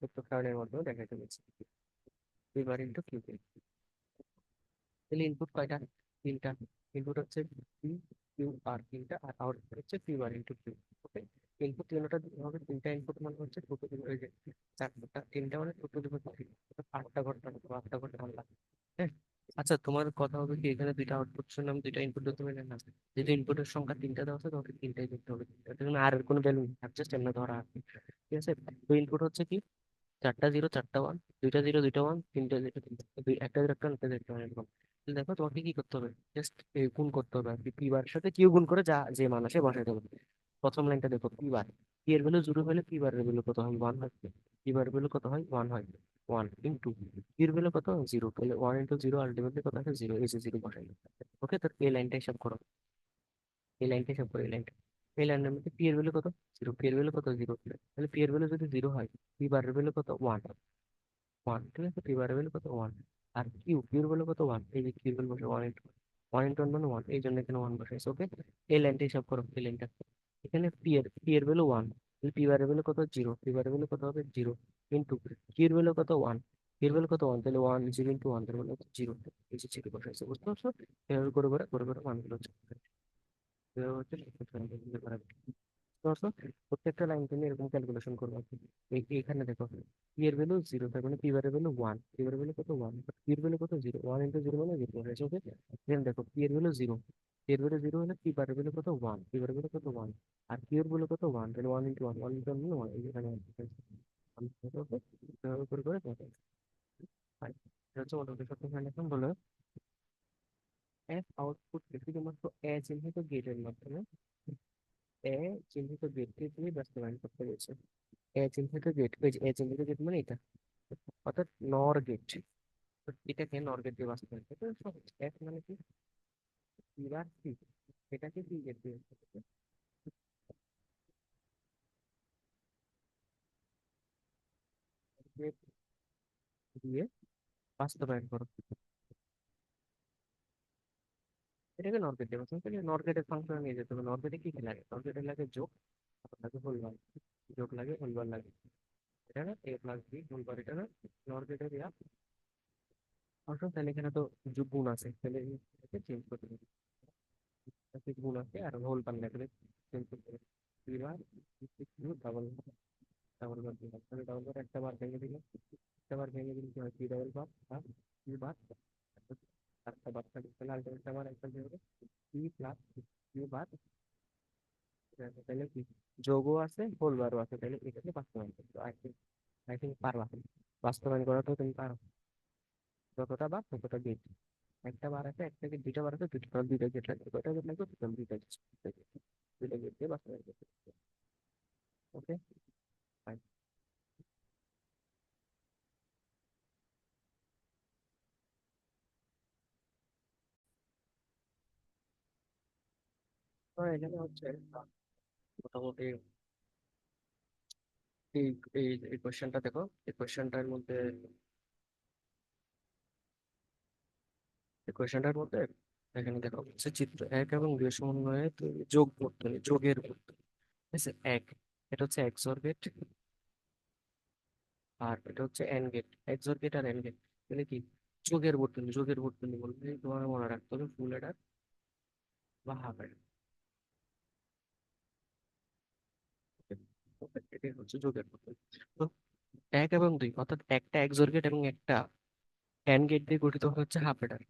সত্য সারণীর মাধ্যমে দেখাতে পারছি, কিউ আর ইন্টু কিউ, তাহলে ইনপুট কয়টা, তিনটা, ইনপুট হচ্ছে পি কিউ আর তিনটা, আর আউটপুট হচ্ছে কিউ আর ইন্টু কিউ, ওকে। ইনপুট তিনটা দিতে হবে, তিনটা ইনপুট মানে হচ্ছে টোটো, ওই যে চারটা, তিনটা মানে টোটো দিতে হবে, আটটা ঘন্টা, আটটা ঘন্টা লাগবে, হ্যাঁ। আচ্ছা, তোমার কথা হবে কি, এখানে দুইটা আউটপুট শুনলাম, দুইটা ইনপুট ধরতে পারলে না? যেহেতু ইনপুটের সংখ্যা তিনটা দেওয়া আছে, তোমাকে তিনটাই ধরতে হবে। এটার জন্য আর এর কোনো ভ্যালু নেই, জাস্ট এমনি ধরা আছে। ঠিক আছে। তো ইনপুট হচ্ছে কি, চারটা জিরো চারটা ওয়ান, দুইটা জিরো দুইটা ওয়ান, তিনটা জিরো তিনটা, একটা জিরো একটা একটা জিরো একটা one, এরকম। তাহলে দেখো তোমাকে কি করতে হবে, জাস্ট গুণ করতে হবে আর কি, পি বার সাথে কিউ গুণ করে যা যে মান আসে বসাই দেবে। প্রথম লাইনটা দেখো, পি বার, পি এর ভ্যালু জিরো হলে পি বারের ভ্যালু কত হয়, ওয়ান হয়। পি বারের ভ্যালু কত হয়, ওয়ান হয়। ওয়ান ইন্টু পি এর ভ্যালু কত, জিরো, তাহলে ওয়ান ইন্টু জিরো আলটিমেটলি কত আছে, জিরো, এই যে জিরো বসাই। ওকে, তো এই লাইনটা হিসাব করো, এই লাইনটা হিসাব করো, এই লাইনটা, এই লাইনের মধ্যে পি এর ভ্যালু কত, জিরো, পি এর ভ্যালু কত, জিরো, তাহলে পি এর ভ্যালু যদি জিরো হয়, পি বারের ভ্যালু কত, ওয়ান। ওয়ান, ঠিক আছে, পি বারের ভ্যালু কত, ওয়ান। আর কিউ, কিউর ভ্যালু কত, ওয়ান, এই যে কিউর ভ্যালু বসে one into one into one মানে ওয়ান, এই জন্য এখানে ওয়ান বসাইছে। ওকে, এই লাইনটা হিসাব করো, এই লাইনটা, এখানে পি এর ভ্যালু ওয়ান, পি বারের ভ্যালু কত, জিরো, পি বারের ভ্যালু কত হবে, জিরো, ইন্টু কিউর ভ্যালু কত, ওয়ান, কিউর ভ্যালু কত, ওয়ান, তাহলে ওয়ান জিরো ইন্টু ওয়ান, তার মানে জিরো, এই যে জিরো বসাইছে, বুঝতে পারছো? এভাবে করে করে করে করে মানগুলো হচ্ছে, এভাবে হচ্ছে বুঝতে পারছো? প্রত্যেকটা লাইন তুমি এরকম ক্যালকুলেশন করবে আর কি। এখানে দেখো, পি এর ভ্যালু জিরো, তার মানে পি বারের ভ্যালু ওয়ান, পি বারের ভ্যালু কত, ওয়ান, পি এর ভ্যালু কত, জিরো, ওয়ান ইন্টু জিরো মানে জিরো হয়েছে। ওকে, দেন দেখো পি এর ভ্যালু জিরো, পি এর ভ্যালু জিরো হলে পি বারের ভ্যালু কত, ওয়ান, পি বারের ভ্যালু কত, ওয়ান, আর কিউ এর ভ্যালু কত, ওয়ান, তাহলে one into one, one into one মানে ওয়ান, এখানে ওকে, এভাবে করে করে দেখো। Fine. এটা হচ্ছে মোটামুটি সব কিছু এখন বলো, এফ আউটপুট শুধুমাত্র এ চিহ্নিত গেটের মাধ্যমে, এ চিহ্নিত গেটকে তুমি বাস্তবায়ন করতে পেরেছো। এ চিহ্নিত গেট, ওই যে এ চিহ্নিত গেট মানে এটা, অর্থাৎ নর গেট। এটাকে নর গেট দিয়ে বাস্তবায়ন করতে, এক মানে কি, এবার কি, এটাকে কি গেট দিয়ে গেট দিয়ে বাস্তবায়ন করো, এটাকে নর গেট দিয়ে বাস্তবায়ন করলে নর গেটের ফাংশন নিয়ে যেতে হবে। নর গেটে কি কি লাগে, নর গেটে লাগে যোগ, তারপর লাগে হোলবার, যোগ লাগে হোলবার লাগে, এটা না এ প্লাস বি হোলবার, এটা না নর গেটে দেওয়া ফাংশন। তাহলে এখানে তো যোগ গুণ আছে, তাহলে এটাকে চেঞ্জ করতে হবে, এটাতে গুণ আছে আর হোলবার লাগলে চেঞ্জ করতে হবে। এবার ডাবল, ডাবল বার দিলাম, তাহলে ডাবল বার একটা বার ভেঙে দিলাম, একটা বার ভেঙে দিলে কি হয়, থ্রি ডাবল বার আর থ্রি বার, একটা বার থাকবে, তাহলে আলটিমেট আমার একটা কি হবে, থ্রি প্লাস থ্রি বার, তাহলে কি যোগও আছে হোলবারও আছে, তাহলে এটাকে বাস্তবায়ন করতে, আই থিঙ্ক পারবা, বাস্তবায়ন করাটাও তুমি পারো, যতটা বার ততটা গেট, একটা বার আছে, একটা গেট, দুইটা বার আছে, দুইটা, টোটাল দুইটা গেট লাগবে, কয়টা গেট লাগবে, টোটাল দুইটা গেট, দুইটা গেট দিয়ে বাস্তবায়ন করতে। ওকে, ফাইন। তো এখানে হচ্ছে মোটামুটি এই এই এই কোয়েশ্চেনটা দেখো, এই কোয়েশ্চেনটার মধ্যে, এই কোয়েশ্চেনটার মধ্যে এখানে দেখো হচ্ছে চিত্র এক এবং দুই এর সমন্বয়ে তৈরি যোগ বর্তনী, যোগের বর্তনী। ঠিক আছে, এক, এটা হচ্ছে এক্সর গেট, আর এটা হচ্ছে এন্ড গেট, এক্সর গেট আর এন্ড গেট, তাহলে কি যোগের বর্তনী, যোগের বর্তনী বলতে তোমার মনে রাখতে হবে ফুল এডার বা হাফ এডার, এটাই হচ্ছে যোগের বর্তনী। তো এক এবং দুই, অর্থাৎ একটা এক্সর গেট এবং একটা এন্ড গেট দিয়ে গঠিত হচ্ছে হাফ এডার।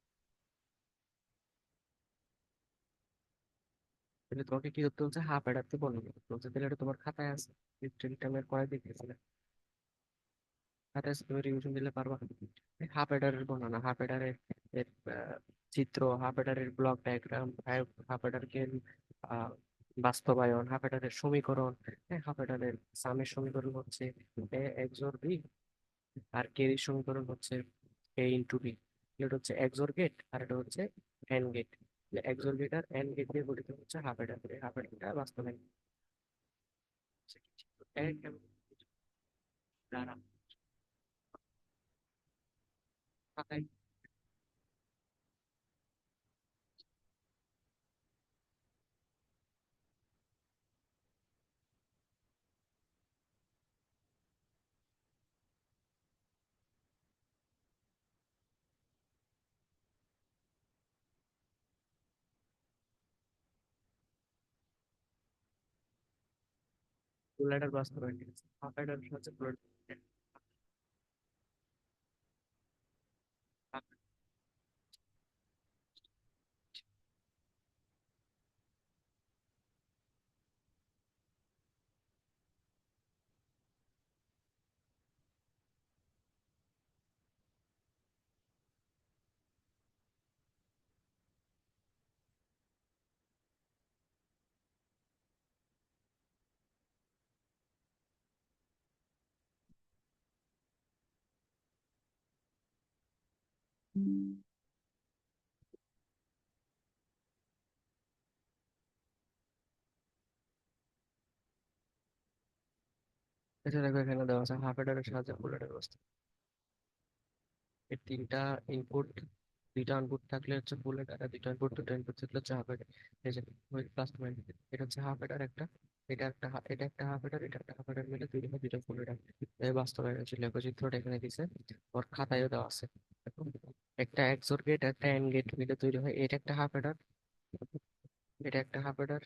তাহলে তোমাকে কি করতে হচ্ছে, হাফ এডার দিয়ে বর্ণনা করতে হচ্ছে, তাহলে এটা তোমার খাতায় আছে, টাইমের পরে দেখেছিলে, খাতায় আছে, তুমি রিভিশন দিলে পারবা। হাফ এডারের বর্ণনা, হাফ এডারের এর চিত্র, হাফ এডারের ব্লক ডায়াগ্রাম, হাফ এডারের বাস্তবায়ন, হাফ এডারের সমীকরণ, হাফ এডারের সামের সমীকরণ হচ্ছে এ এক্সর বি, আর কে এর সমীকরণ হচ্ছে এ ইন্টু বি। এটা হচ্ছে এক্সর গেট আর এটা হচ্ছে এন্ড গেট। এক্সর গেট আর এন্ড গেট দিয়ে গঠিত হচ্ছে হাফ এডার, হাফ এডারটা বাস্তবায়ন হচ্ছে কি, চিত্র এক এবং দ্বারা খাতায় ফুল এডার বাস্তবায়ন, ঠিক আছে, হাফ এডার হচ্ছে এটা দেখো এখানে দেওয়া আছে হাফ এডারের সাহায্যে ফুল এডার ব্যবস্থা। এই তিনটা ইনপুট, দুইটা ইনপুট থাকলে হচ্ছে ফুল এডার, আর দুইটা ইনপুট, দুটো ইনপুট থাকলে হচ্ছে হাফ এডার। এই যে প্লাস মাইনাস, এটা হচ্ছে হাফ এডার একটা, এটা একটা এটা একটা হাফ এডার, এটা একটা হাফ এডার মিলে তৈরি হয় দুইটা ফুল এডার। এই বাস্তবায়ন হচ্ছে লেখচিত্রটা এখানে দিছে, ওর খাতায়ও দেওয়া আছে। দেখো, একটা এক্সোর গেট একটা এন্ড গেট মিলে তৈরি হয়, এটা একটা হাফ এডার, এটা একটা হাফ এডার,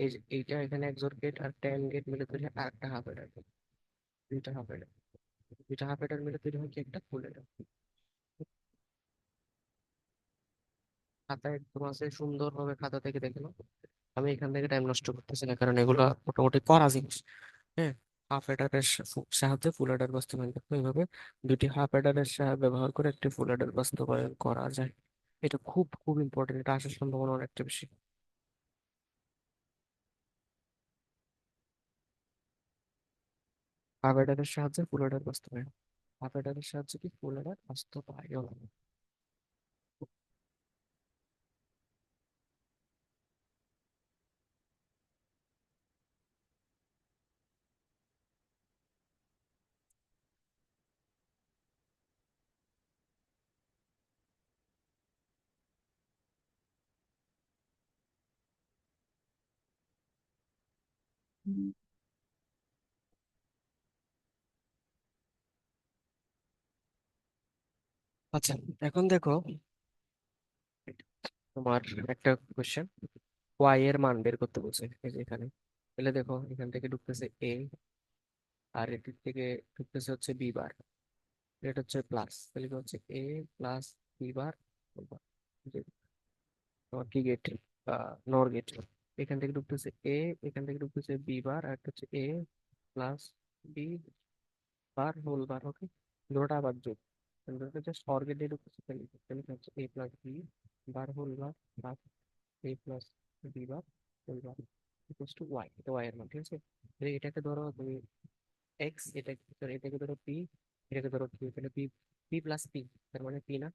এই যে এইটা এখানে এক্সোর গেট আর একটা এন্ড গেট মিলে তৈরি হয় আর একটা হাফ এডার, দুইটা হাফ এডার, দুইটা হাফ এডার মিলে তৈরি হয় কি একটা ফুল এডার। খাতায় একদম আছে, সুন্দরভাবে খাতা থেকে দেখে নাও। আমি এখান থেকে টাইম নষ্ট করতেছি না, কারণ এগুলো মোটামুটি করা জিনিস। হ্যাঁ, হাফ এডারের সাহায্যে ফুল এডার বাস্তবায়ন করতে হবে। এইভাবে দুটি হাফ এডারের সাহায্য ব্যবহার করে একটি ফুল এডার বাস্তবায়ন করা যায়। এটা খুব খুব ইম্পর্টেন্ট, এটা আসার সম্ভাবনা অনেকটা বেশি। হাফ এডারের সাহায্যে ফুল এডার বাস্তবায়ন, হাফ এডারের সাহায্যে কি ফুল এডার বাস্তবায়ন। আচ্ছা, এখন দেখো তোমার একটা কোশ্চেন, ওয়াই এর মান বের করতে বলছে এই যে এখানে। তাহলে দেখো এখান থেকে ঢুকতেছে এ, আর এটির থেকে ঢুকতেছে হচ্ছে বি বার, এটা হচ্ছে প্লাস, তাহলে কি হচ্ছে এ প্লাস বি বার, যে তোমার কি গেট, নর গেট। এখান থেকে ঢুকতেছে এ, এখান থেকে ঢুকতেছে বি বার, আর একটা হচ্ছে A plus B bar whole bar, okay. দুটোটা আবার যোগ, দুটোটা জাস্ট অর গেটে ঢুকতেছে, তাহলে তাহলে কি হচ্ছে A plus B bar whole bar plus A plus B bar whole bar equals to Y, এটা ওয়াই এর মান, ঠিক আছে। তাহলে এটাকে ধরো তুমি এক্স, এটাকে ধরো পি, এটাকে ধরো কিউ, তাহলে পি, পি প্লাস পি, তার মানে পি না,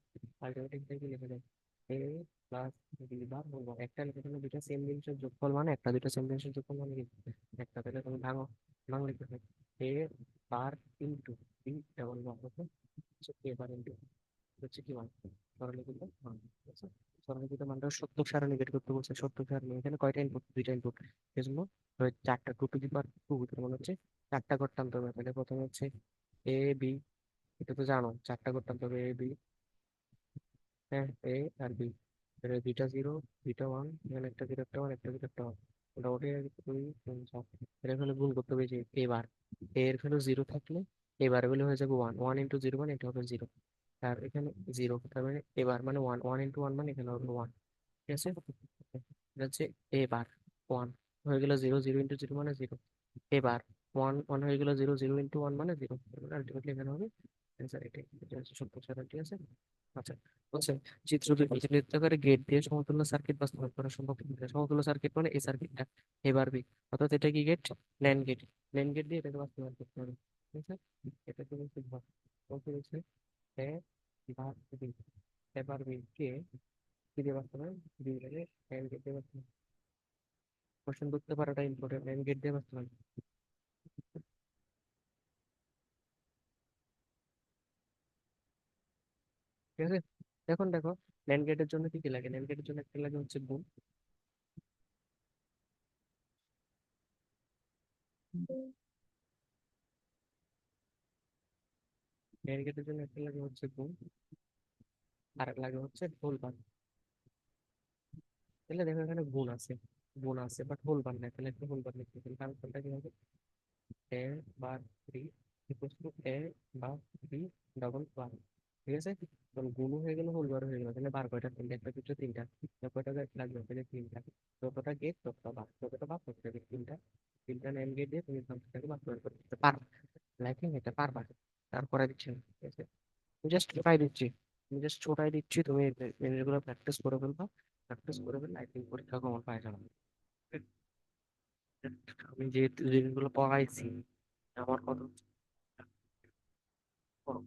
আলটিমেটলি কি লিখে দেয় A plus B bar whole bar. একটা লিখে দিলে দুইটা সেম জিনিসের যোগফল মানে একটা, দুইটা সেম জিনিসের যোগফল মানে কি একটা, তাহলে তুমি ভাঙো, ভাঙ লিখে দেয় A bar into B double bar, okay, A bar into হচ্ছে কি মান, সরলীকৃত মান, ঠিক আছে। সরলীকৃত মানটা সত্য সারণী বের করতে বলছে, সত্য সারণী এখানে কয়টা ইনপুট, দুইটা ইনপুট, এই জন্য চারটা, two to the power two, তার মানে হচ্ছে চারটা করতে আনতে হবে। তাহলে প্রথমে হচ্ছে এ বি, এটা তো জানো চারটা করতে আনতে হবে, এ বি, হ্যাঁ এ আর বি, তাহলে দুইটা জিরো, দুইটা ওয়ান, এখানে একটা জিরো একটা ওয়ান, একটা জিরো একটা ওয়ান, মোটামুটি দুই তিন চার। এটা এখানে গুণ করতে হবে যে এবার এ এর ভ্যালু জিরো থাকলে এবার ভ্যালু হয়ে যাবে ওয়ান, ওয়ান ইন্টু জিরো মানে এটা হবে জিরো, আর এখানে জিরো, তার মানে এবার মানে ওয়ান, ওয়ান ইন্টু ওয়ান মানে এখানে হবে ওয়ান, ঠিক আছে। এটা হচ্ছে এবার ওয়ান হয়ে গেল জিরো, জিরো ইন্টু জিরো মানে জিরো, এবার ওয়ান, ওয়ান হয়ে গেল জিরো, জিরো ইন্টু ওয়ান মানে জিরো, আলটিমেটলি এখানে হবে অ্যান্সার এটাই, এটা হচ্ছে সত্য সারণ, ঠিক আছে। আচ্ছা, বলছে চিত্র দুই প্রতিনিধিত্ব করে গেট দিয়ে সমতুল্য সার্কিট বাস্তবায়ন করা সম্ভব কিনা। সমতুল্য সার্কিট মানে এই সার্কিটটা, এবার বি, অর্থাৎ এটা কি gate, NAND gate, NAND gate দিয়ে এটাকে বাস্তবায়ন করতে হবে, ঠিক আছে। এটাকে বলছে ভাগ, বলতে বলছে এ ভাগ বি, এবার বি কে কি দিয়ে বাস্তবায়ন, বি এর ন্যান্ড গেট দিয়ে বাস্তবায়ন, কোশ্চেন করতে পারাটা ইম্পর্টেন্ট, ন্যান্ড গেট দিয়ে বাস্তবায়ন, ঠিক আছে। এখন দেখো ন্যান্ড গেটের জন্য কি কি লাগে, ন্যান্ড গেটের জন্য একটা লাগে হচ্ছে গুণ, ন্যান্ড গেটের জন্য একটা লাগে হচ্ছে গুণ, আর এক লাগে হচ্ছে হোল বার। তাহলে দেখো এখানে গুণ আছে, গুণ আছে বাট হোল বার নাই, তাহলে একটা হোল বার লিখতে হবে, কারণ কোনটা কি হবে A bar three equal to A bar three double bar, ঠিক আছে। তখন গুণ হয়ে গেল হোল বার হয়ে গেল, তাহলে বার কয়টা, তিনটা, একটা দুটো তিনটা, তো কয়টা গেট লাগবে, তাহলে তিনটা, যতটা গেট ততটা বার, যতটা বার ততটা গেট, তিনটা, তিনটা ন্যান্ড গেট দিয়ে তুমি ফাংশনটাকে বাস্তবায়ন করতে পারবে, লাইকিং এটা পারবা, তারপরে দিচ্ছি না, ঠিক আছে। জাস্ট ছোটাই দিচ্ছি, আমি জাস্ট ছোটাই দিচ্ছি, তুমি জিনিসগুলো প্র্যাকটিস করে ফেলবা, প্র্যাকটিস করে ফেললে আই থিঙ্ক পরীক্ষা কমন পাই যাবে। আমি যে জিনিসগুলো পড়াইছি আমার কথা হচ্ছে, করো।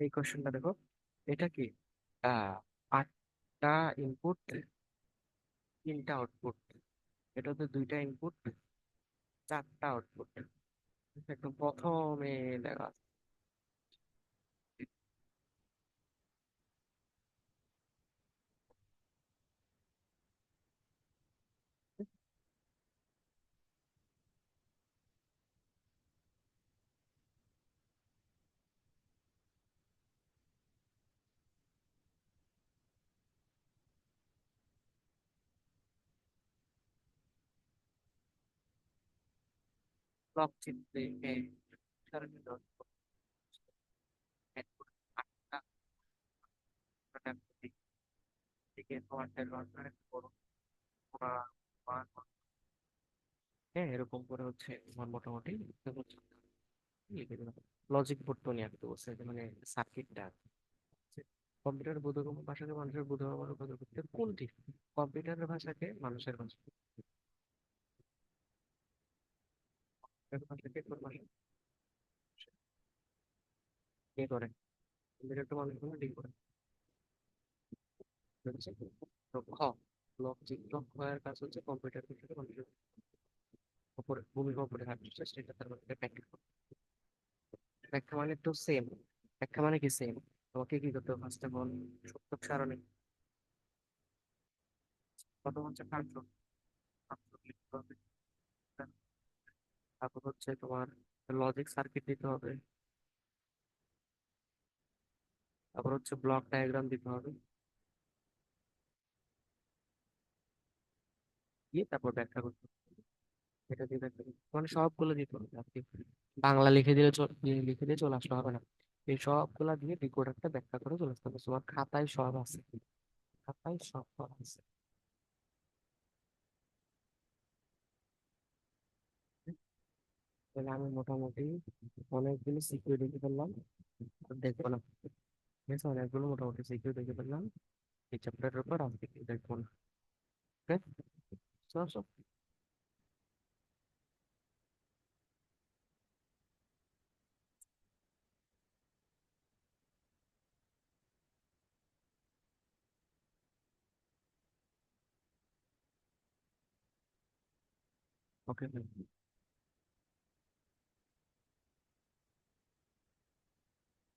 এই কোশ্চেনটা দেখো, এটা কি আহ 8টা ইনপুট, 3টা আউটপুট, এটাতে 2টা ইনপুট, 4টা আউটপুট। একদম প্রথমে দেখা ব্লক চিত্রে সারাদিন input 8টা থেকে তোমার বড় হ্যাঁ, এরকম করে হচ্ছে আমার মোটামুটি লিখে দিলাম। লজিক বোর্ড তো নিয়ে আঁকতে বলছে, যে মানে সার্কিটটা কম্পিউটার বোধগম্য ভাষাকে মানুষের বোধগম্য রূপান্তর করতে কোনটি, কম্পিউটারের ভাষাকে মানুষের ভাষা, কম্পিউটারের ভাষাকে কোন ভাষা কে করে, কম্পিউটার তো মানুষ কোনো ঠিক করে, বুঝেছো? তো লজিক এর কাজ হচ্ছে কম্পিউটার থেকে মানুষের উপরে ভূমির উপরে হাঁটছে, সেটা তার মধ্যে ব্যাখ্যা ব্যাখ্যা মানে তো সেম, ব্যাখ্যা মানে কি সেম, তোমাকে কি করতে হবে ফার্স্ট অফ অল সূত্র সারণী, প্রথম হচ্ছে কার্য, কার্য লিখতে হবে। তারপর হচ্ছে তোমার লজিক সার্কিট দিতে হবে, তারপর হচ্ছে ব্লক ডায়াগ্রাম দিতে হবে, দিয়ে তারপর ব্যাখ্যা করতে হবে। এটা দিয়ে ব্যাখ্যা করতে হবে। মানে সবগুলো দিতে হবে, আপনি বাংলা লিখে দিলে লিখে দিয়ে চলে আসলে হবে না, এই সবগুলা দিয়ে ডিকোডারটা ব্যাখ্যা করে চলে আসতে হবে। তোমার খাতায় সব আছে, খাতায় সব আছে। তাহলে আমি মোটামুটি অনেকগুলো সিকিউর দেখে ফেললাম, আর দেখবো না, ঠিক আছে? অনেকগুলো মোটামুটি সিকিউর দেখে ফেললাম, এই চ্যাপ্টারের উপর আজকে দেখবো না। ওকে, চলো। ওকে।